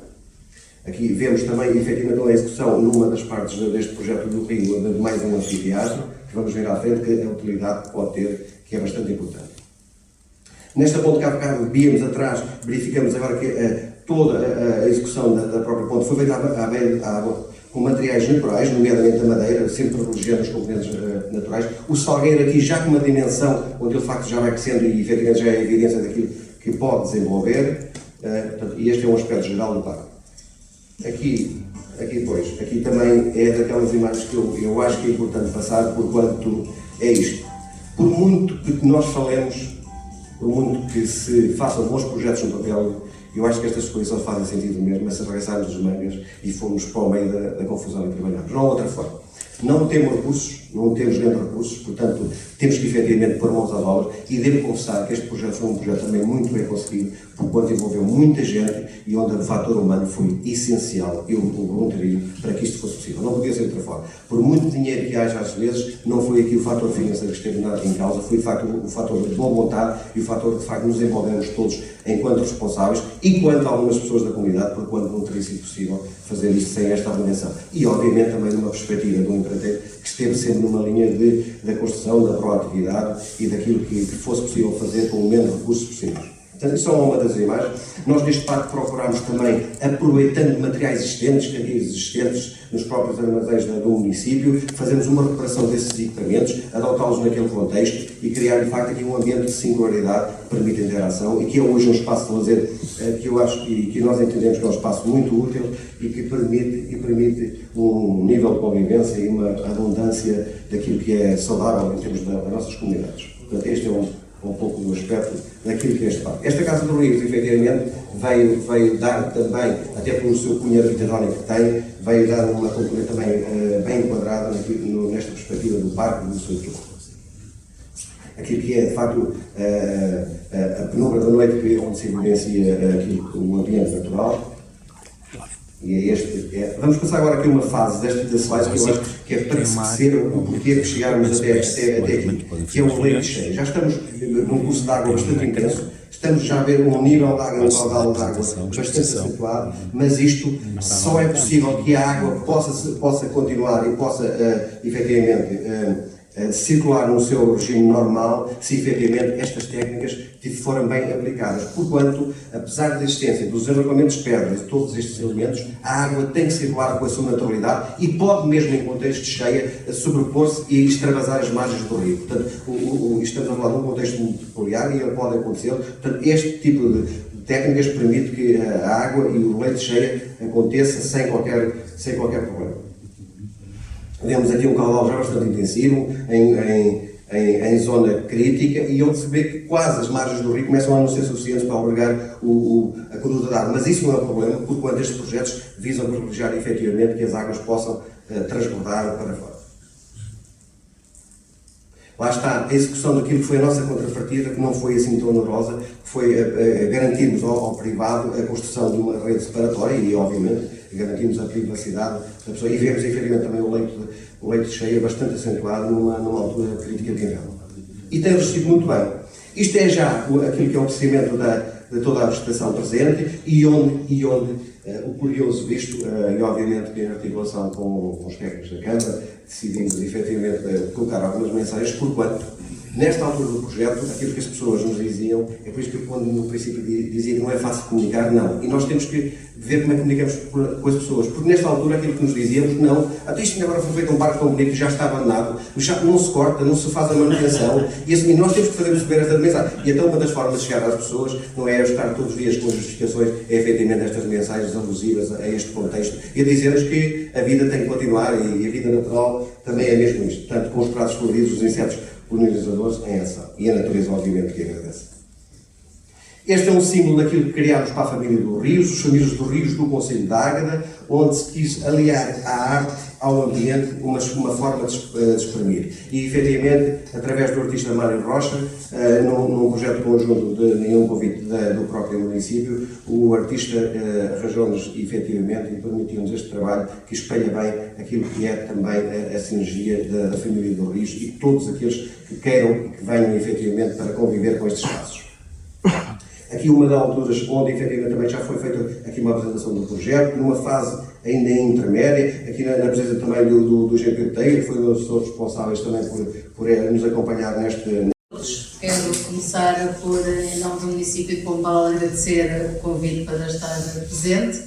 Aqui vemos também, efetivamente, a execução numa das partes deste projeto do Rio, de mais um anfiteatro, que vamos ver à frente que a utilidade que pode ter, que é bastante importante. Nesta ponte que há bocado víamos atrás, verificamos agora que toda a execução da própria ponte foi feita à beira da água, com materiais naturais, nomeadamente a madeira, sempre privilegiando os componentes naturais. O salgueiro aqui já com uma dimensão, onde ele de facto já vai crescendo e efetivamente já é a evidência daquilo que pode desenvolver. E este é um aspecto geral do parque. Aqui também é daquelas imagens que eu acho que é importante passar, porquanto é isto. Por muito que nós falemos, por muito que se façam bons projetos no papel, eu acho que estas coisas só fazem sentido mesmo, é se arregaçarmos as mangas e formos para o meio da confusão e trabalharmos. Não há outra forma. Não temos recursos, não temos grande recursos, portanto, temos que efetivamente pôr mãos às obras e devo confessar que este projeto foi um projeto também muito bem conseguido, porquanto envolveu muita gente e onde o fator humano foi essencial e o voluntarismo para que isto fosse possível. Não podia ser de outra forma. Por muito dinheiro que haja às vezes, não foi aqui o fator financeiro que esteve em causa, foi de facto o fator de boa vontade e o fator de facto nos envolvemos todos enquanto responsáveis e quanto algumas pessoas da comunidade, porquanto não teria sido possível fazer isto sem esta organização. E obviamente também numa perspectiva de um empreiteiro que esteve sempre numa linha da construção, da proatividade e daquilo que fosse possível fazer com o menos recursos possíveis. Portanto, isso é uma das imagens. Nós neste parque procurámos também, aproveitando materiais existentes nos próprios armazéns do município, fazermos uma recuperação desses equipamentos, adotá-los naquele contexto e criar de facto aqui um ambiente de singularidade que permite a interação e que é hoje um espaço de lazer que eu acho e que nós entendemos que é um espaço muito útil e que permite um nível de convivência e uma abundância daquilo que é saudável em termos das nossas comunidades. Portanto, este é um pouco do aspecto daquilo que é este parque. Esta Casa dos Rios, efetivamente, veio dar também, até pelo seu cunho arquitetônico que tem, veio dar uma componente também bem enquadrada nesta perspectiva do parque e do seu truque. Aquilo que é, de facto, a penumbra da noite, onde se evidencia o ambiente natural. E vamos passar agora aqui uma fase desta slide que eu acho que é para perceber o porquê de chegarmos até aqui, que é o leito cheio. Já estamos num curso de água bastante intenso, estamos já a ver um nível de água, um caudal de água bastante acentuado, mas isto só é possível que a água possa continuar e possa efetivamente circular no seu regime normal se efetivamente estas técnicas forem bem aplicadas. Porquanto, apesar da existência dos arrancamentos de pedras e de todos estes elementos, a água tem que circular com a sua naturalidade e pode mesmo em contexto de cheia sobrepor-se e extravasar as margens do rio. Portanto, estamos a falar de um contexto muito peculiar e ele pode acontecer. Portanto, este tipo de técnicas permite que a água e o leito de cheia aconteça sem qualquer problema. Vemos aqui um caudal já bastante intensivo, em zona crítica, e onde se vê que quase as margens do rio começam a não ser suficientes para albergar a conduta de água. Mas isso não é um problema, porque estes projetos visam privilegiar efetivamente que as águas possam transbordar para fora. Lá está a execução daquilo que foi a nossa contrapartida, que não foi assim tão onerosa, que foi garantirmos ao privado a construção de uma rede separatória e, obviamente, garantimos a privacidade da pessoa. E vemos, efetivamente, também o leito de cheia bastante acentuado numa altura crítica de inverno. E tem resistido muito bem. Isto é já aquilo que é o procedimento de toda a vegetação presente e onde o curioso visto, e obviamente que em articulação com os técnicos da Câmara, decidimos efetivamente colocar algumas mensagens, porquanto, nesta altura do projeto, aquilo que as pessoas nos diziam, é por isso que eu, quando no princípio dizia que não é fácil comunicar, não. E nós temos que ver como é que comunicamos com as pessoas, porque nesta altura aquilo que nos dizíamos, não, até isto agora foi feito um parque tão bonito, já está abandonado, mas já não se corta, não se faz a manutenção, e assim, nós temos que fazer perceber esta mensagem. E então uma das formas de chegar às pessoas não é eu estar todos os dias com as justificações, é efetivamente estas mensagens alusivas a este contexto, e a dizer-nos que a vida tem que continuar, e a vida natural também é mesmo isto. Portanto, com os pratos floridos, os insetos polinizadores em ação. E a natureza, obviamente, que agradece. Este é um símbolo daquilo que criámos para a família dos Rios, os famílias dos Rios do Concelho de Águeda, onde se quis aliar a arte ao ambiente uma forma de exprimir. E, efetivamente, através do artista Mário Rocha, num projeto conjunto de nenhum convite do próprio município, o artista arranjou-nos, efetivamente, e permitiu-nos este trabalho que espelha bem aquilo que é também a sinergia da família do Rios e todos aqueles que queiram e que venham, efetivamente, para conviver com estes espaços. Aqui uma das alturas onde, efetivamente, também já foi feita aqui uma apresentação do projeto, numa fase ainda intermédia, aqui na presença também do GP Teia, que foi um dos responsáveis também por nos acompanhar neste... Quero começar por, em nome do município de Pombal, agradecer o convite para estar presente.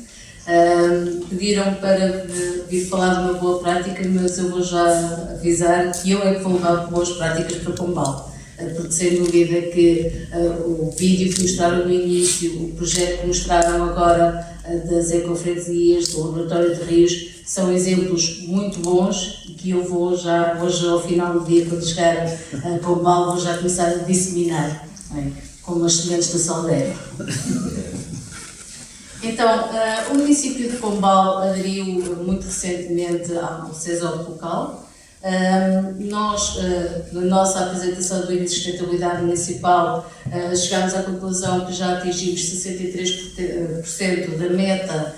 Pediram para vir falar de uma boa prática, mas eu vou já avisar que eu é que vou levar boas práticas para Pombal. Porque sem dúvida que o vídeo que mostraram no início, o projeto que mostraram agora das ecofreguesias, do Laboratório de Rios, são exemplos muito bons e que eu vou já, hoje ao final do dia, quando chegar a Pombal, vou já começar a disseminar, como as sementes da Saldeira. Então, o município de Pombal aderiu muito recentemente ao CESOP local. Nós, na nossa apresentação do Índice de Sustentabilidade Municipal, chegámos à conclusão que já atingimos 63% da meta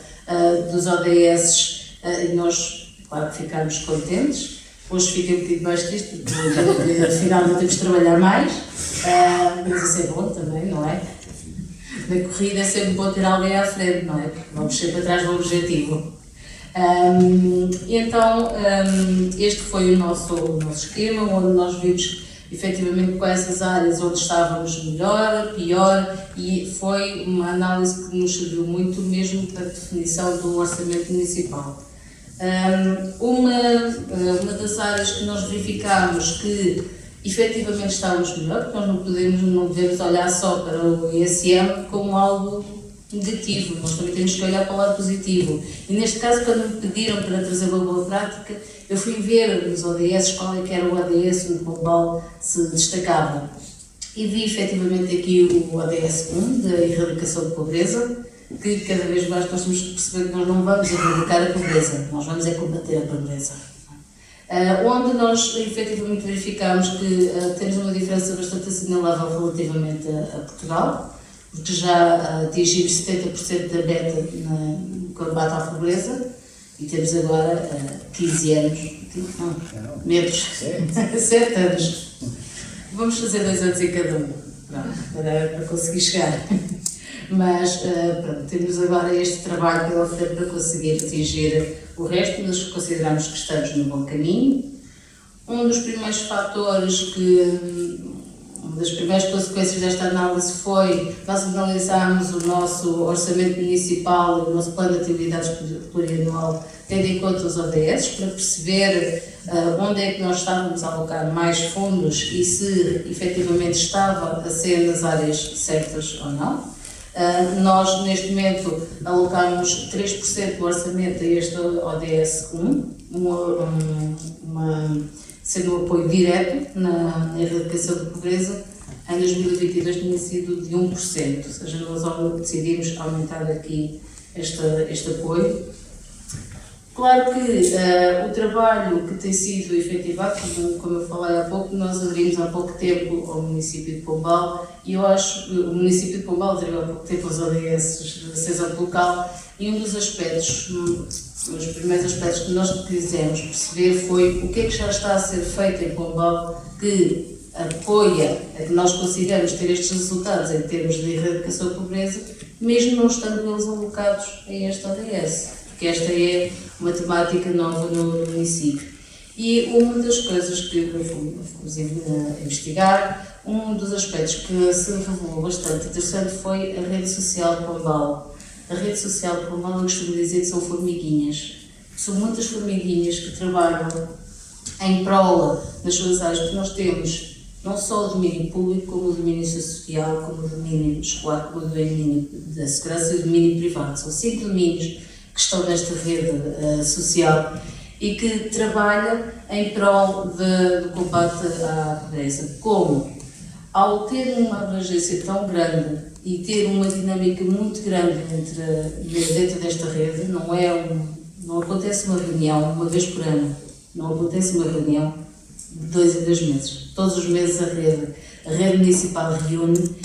dos ODS e nós, claro que ficámos contentes. Hoje fiquei um bocadinho mais triste porque afinal não temos de trabalhar mais, mas isso é bom também, não é? Na corrida é sempre bom ter alguém à frente, não é? Porque vamos sempre atrás do objetivo. Então, este foi o nosso esquema, onde nós vimos efetivamente quais as áreas onde estávamos melhor, pior, e foi uma análise que nos serviu muito mesmo para a definição do orçamento municipal. Uma das áreas que nós verificámos que efetivamente estávamos melhor, porque nós não devemos olhar só para o ISM como algo negativo, nós também temos que olhar para o lado positivo. E neste caso, quando me pediram para trazer uma boa prática, eu fui ver nos ODS qual é que era o ODS onde Pombal se destacava. E vi efetivamente aqui o ODS 1, da erradicação de pobreza, que cada vez mais nós temos que perceber que nós não vamos erradicar a pobreza, nós vamos combater a pobreza. Onde nós efetivamente verificámos que temos uma diferença bastante assinalável relativamente a Portugal, porque já atingimos 70% da meta no combate à pobreza e temos agora 15 anos, não, menos, 7 anos. Vamos fazer 2 anos em cada um, para conseguir chegar. Mas pronto, temos agora este trabalho pela frente para conseguir atingir o resto, mas consideramos que estamos no bom caminho. Um dos primeiros fatores uma das primeiras consequências desta análise foi nós analisámos o nosso orçamento municipal e o nosso plano de atividades plurianual, tendo em conta os ODS, para perceber onde é que nós estávamos a alocar mais fundos e se efetivamente estava a ser nas áreas certas ou não. Nós, neste momento, alocamos 3% do orçamento a este ODS 1, sendo um apoio direto na erradicação da pobreza. Em 2022 tinha sido de 1%, ou seja, nós decidimos aumentar aqui este apoio. Claro que o trabalho que tem sido efetivado, como eu falei há pouco, nós aderimos há pouco tempo ao município de Pombal e eu acho que o município de Pombal aderiu há pouco tempo aos ODS da CESOP local e um dos aspectos, os primeiros aspectos que nós quisemos perceber foi o que é que já está a ser feito em Pombal que apoia a que nós consigamos ter estes resultados em termos de erradicação da pobreza, mesmo não estando eles alocados a este ODS, porque esta é uma temática nova no município. E uma das coisas que fomos investigar, um dos aspectos que se revelou bastante interessante foi a rede social de Pombal. A rede social de Pombal, eu costumo dizer que são formiguinhas. São muitas formiguinhas que trabalham em prol das suas áreas, porque nós temos não só o domínio público, como o domínio social, como o domínio escolar, como o domínio da segurança e o domínio privado. São 5 domínios que estão nesta rede social e que trabalha em prol do combate à pobreza. Como? Ao ter uma abrangência tão grande e ter uma dinâmica muito grande dentro desta rede, não é Não acontece uma reunião uma vez por ano. Não acontece uma reunião de 2 em 2 meses. Todos os meses a rede municipal reúne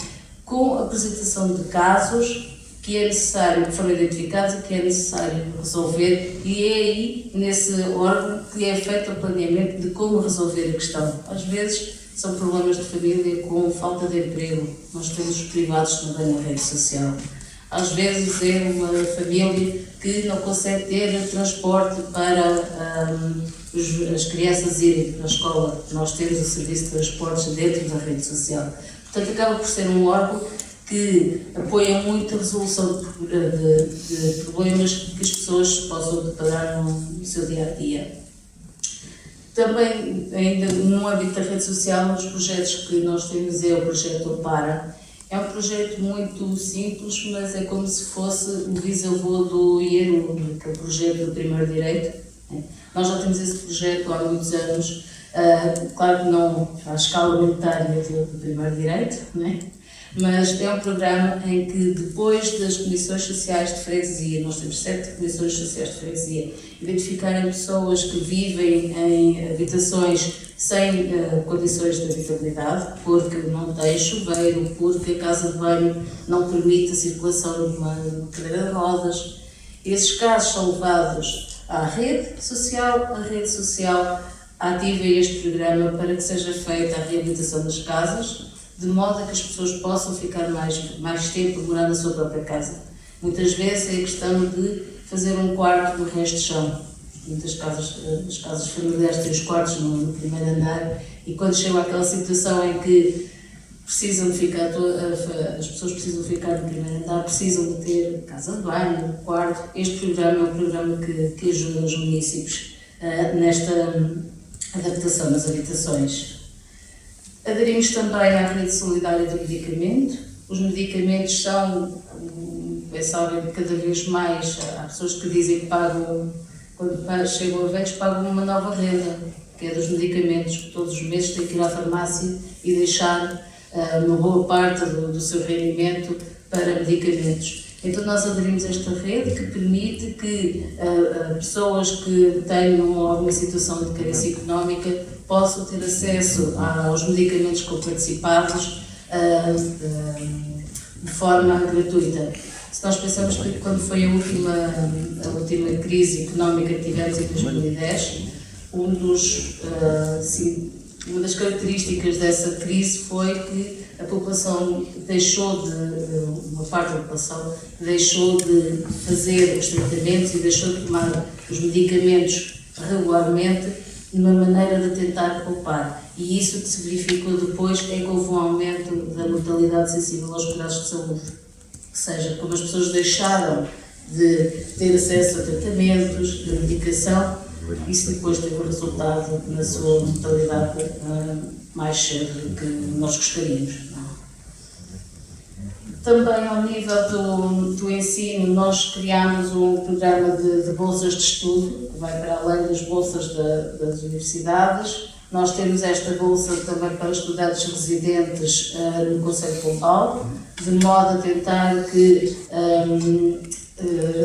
com a apresentação de casos que é necessário, que foram identificados e que é necessário resolver, e é aí, nesse órgão, que é feito o planeamento de como resolver a questão. Às vezes são problemas de família com falta de emprego, nós temos os privados também na rede social. Às vezes é uma família que não consegue ter transporte para as crianças irem para a escola, nós temos o serviço de transportes dentro da rede social. Portanto, acaba por ser um órgão que apoia muito a resolução de problemas que as pessoas possam deparar no seu dia-a-dia. Também, ainda no âmbito da rede social, um dos projetos que nós temos é o projeto Opara. É um projeto muito simples, mas é como se fosse o bisavô do IERU, que é o projeto do primeiro direito. Nós já temos esse projeto há muitos anos, claro que não à escala unitária do primeiro direito, né? Mas é um programa em que, depois das comissões sociais de freguesia, nós temos 7 comissões sociais de freguesia, identificarem pessoas que vivem em habitações sem condições de habitabilidade, porque não tem chuveiro, porque a casa de banho não permite a circulação de uma cadeira de rodas. Esses casos são levados à rede social, a rede social ativa este programa para que seja feita a reabilitação das casas, de modo a que as pessoas possam ficar mais tempo a morar na sua própria casa. Muitas vezes é a questão de fazer um quarto no resto de chão. Muitas casas, as casas familiares têm os quartos no primeiro andar, e quando chega àquela situação em que precisam de ficar, as pessoas precisam ficar no primeiro andar, precisam de ter casa de banho, quarto. Este programa é um programa que ajuda os municípios nesta adaptação das habitações. Aderimos também à rede solidária do medicamento. Os medicamentos são, bem sabem, cada vez mais, há pessoas que dizem que pagam, quando chegam a velhos, pagam uma nova renda, que é dos medicamentos, que todos os meses têm que ir à farmácia e deixar uma boa parte do seu rendimento para medicamentos. Então nós aderimos a esta rede que permite que pessoas que tenham alguma situação de carência económica possam ter acesso aos medicamentos coparticipados de forma gratuita. Se nós pensamos que quando foi a última crise económica que tivemos em 2010, uma das características dessa crise foi que a população uma parte da população deixou de fazer os tratamentos e deixou de tomar os medicamentos regularmente, de uma maneira de tentar poupar. E isso que se verificou depois é que houve um aumento da mortalidade sensível aos cuidados de saúde. Ou seja, como as pessoas deixaram de ter acesso a tratamentos, de medicação, isso depois teve o resultado na sua mortalidade mais cedo do que nós gostaríamos. Também ao nível do ensino, nós criámos um programa de bolsas de estudo, que vai para além das bolsas das universidades. Nós temos esta bolsa também para estudantes residentes no Concelho de Pombal, de modo a tentar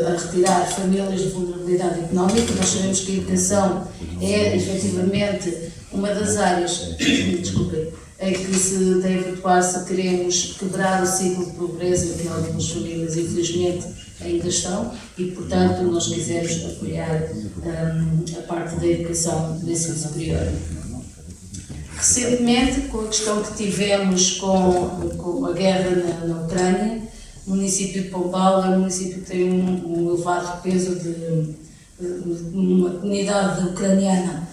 a retirar famílias de vulnerabilidade económica. Nós sabemos que a educação é, efetivamente, uma das áreas em que se deve atuar se queremos quebrar o ciclo de pobreza que algumas famílias, infelizmente, ainda estão, e, portanto, nós quisemos apoiar a parte da educação do ensino superior. Recentemente, com a questão que tivemos com a guerra na Ucrânia, o município de Pombal é um município que tem um elevado peso de uma comunidade ucraniana.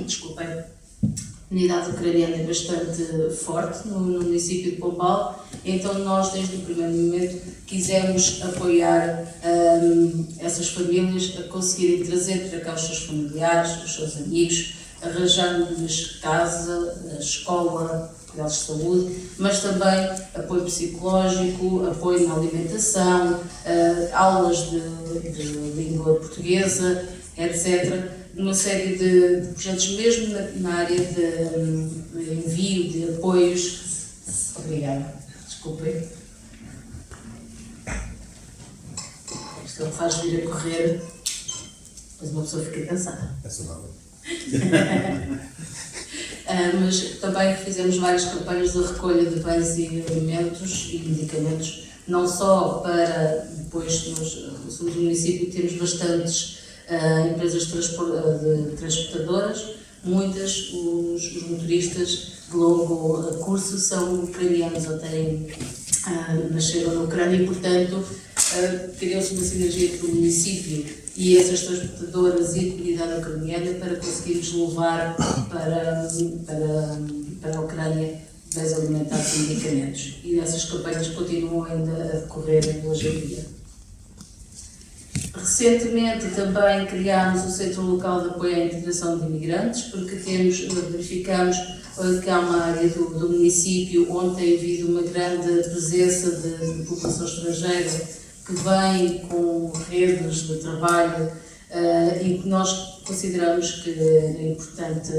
Desculpem. A comunidade ucraniana é bastante forte no município de Pombal, então nós, desde o primeiro momento, quisemos apoiar essas famílias a conseguirem trazer para cá os seus familiares, os seus amigos, arranjando-lhes casa, escola, cuidados de saúde, mas também apoio psicológico, apoio na alimentação, aulas de língua portuguesa, etc. Uma série de projetos mesmo na área de envio de apoios. Obrigada. Desculpem. Isto ele faz vir a correr. Mas uma pessoa fica cansada. É saudável. Mas também fizemos várias campanhas de recolha de bens e alimentos e medicamentos, não só para, depois no sul do município temos bastantes empresas de transportadoras, muitas, os motoristas de longo curso são ucranianos ou nasceram na Ucrânia e, portanto, criou-se uma sinergia entre o município e essas transportadoras e a comunidade ucraniana para conseguirmos levar para a Ucrânia bens alimentares e medicamentos. E essas campanhas continuam ainda a decorrer hoje em dia. Recentemente também criámos o Centro Local de Apoio à Integração de Imigrantes, porque verificamos que há uma área do município onde tem havido uma grande presença de população estrangeira que vem com redes de trabalho e que nós consideramos que é importante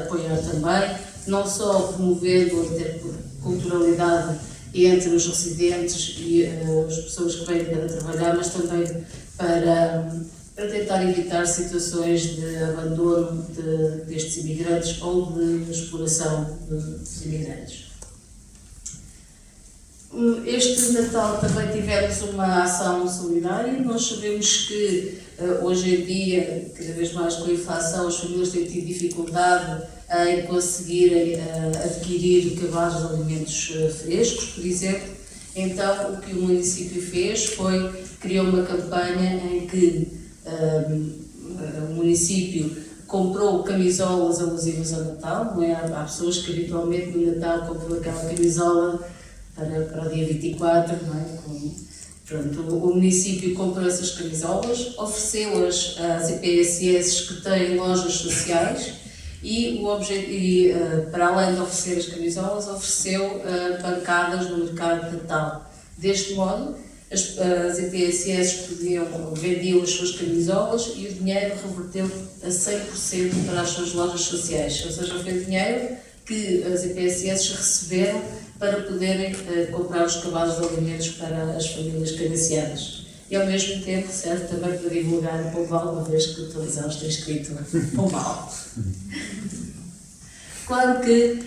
apoiar também, não só promovendo a interculturalidade entre os residentes e as pessoas que vêm para trabalhar, mas também para tentar evitar situações de abandono destes imigrantes ou de exploração dos imigrantes. Este Natal também tivemos uma ação solidária. Nós sabemos que hoje em dia, cada vez mais com a inflação, as famílias têm tido dificuldade em conseguirem adquirir cabazes de alimentos frescos, por exemplo. Então, o que o município fez foi criou uma campanha em que o município comprou camisolas alusivas ao Natal, não é? Há pessoas que habitualmente no Natal compram aquela camisola para o dia 24, não é? Pronto, o município comprou essas camisolas, ofereceu-as às IPSS que têm lojas sociais e para além de oferecer as camisolas, ofereceu bancadas no mercado de Natal. Deste modo, as IPSS vendiam as suas camisolas e o dinheiro reverteu a 100% para as suas lojas sociais, ou seja, foi dinheiro que as IPSS receberam para poderem comprar os cabazes de alimentos para as famílias carenciadas. E ao mesmo tempo serve também para divulgar o Pombal, uma vez que o televisão está escrito Pombal. Claro que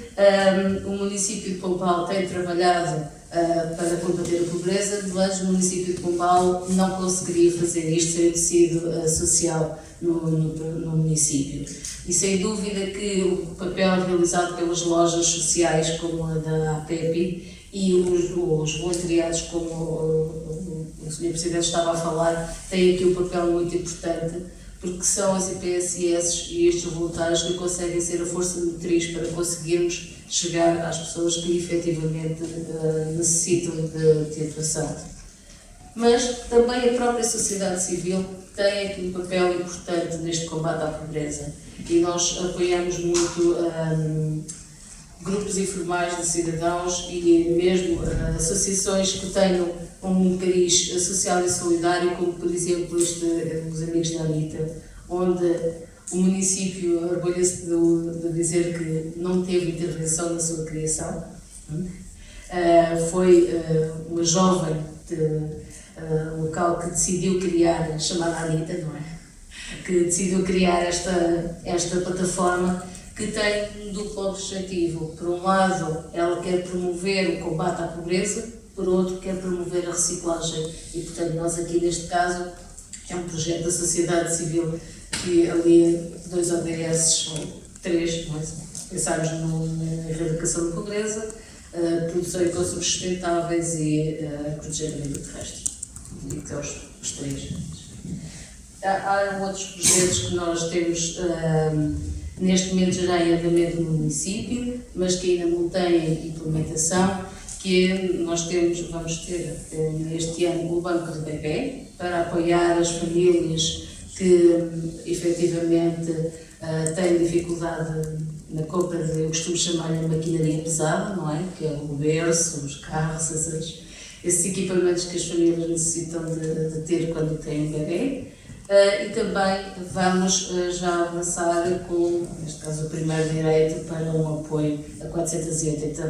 o município de Pombal tem trabalhado para combater a pobreza, mas o município de Pombal não conseguiria fazer isto sem o tecido social no município. E sem dúvida que o papel realizado pelas lojas sociais, como a da APEP, e os voluntariados, como o Sr. Presidente estava a falar, têm aqui um papel muito importante, porque são as IPSS e estes voluntários que conseguem ser a força motriz para conseguirmos chegar às pessoas que efetivamente necessitam de atuação. Mas também a própria sociedade civil tem aqui um papel importante neste combate à pobreza e nós apoiamos muito grupos informais de cidadãos e mesmo associações que tenham um cariz social e solidário, como por exemplo os Amigos da Anitta, onde o município orgulha-se de dizer que não teve intervenção na sua criação. Foi uma jovem local que decidiu criar, chamada Anitta, não é? Que decidiu criar esta plataforma que tem um duplo objetivo. Por um lado, ela quer promover o combate à pobreza, por outro, quer promover a reciclagem. E, portanto, nós aqui neste caso, é um projeto da sociedade civil que alia 2 ODS, ou 3, pensarmos na erradicação da pobreza, produção e consumo sustentáveis e proteger a vida terrestre. E que são os 3. Há outros projetos que nós temos neste momento já em andamento no município, mas que ainda não têm implementação, que nós vamos ter este ano o Banco de Bebé, para apoiar as famílias que efetivamente têm dificuldade na compra eu costumo chamar-lhe a maquinaria pesada, não é? Que é o berço, os carros, esses equipamentos que as famílias necessitam de ter quando têm um bebê. E também vamos já avançar com, neste caso, o primeiro direito para um apoio a 480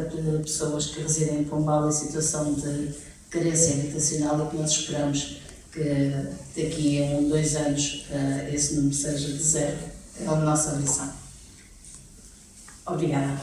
pessoas que residem em Pombal em situação de carência habitacional e que nós esperamos que daqui a 1, 2 anos esse número seja de 0. É a nossa ambição. Obrigada.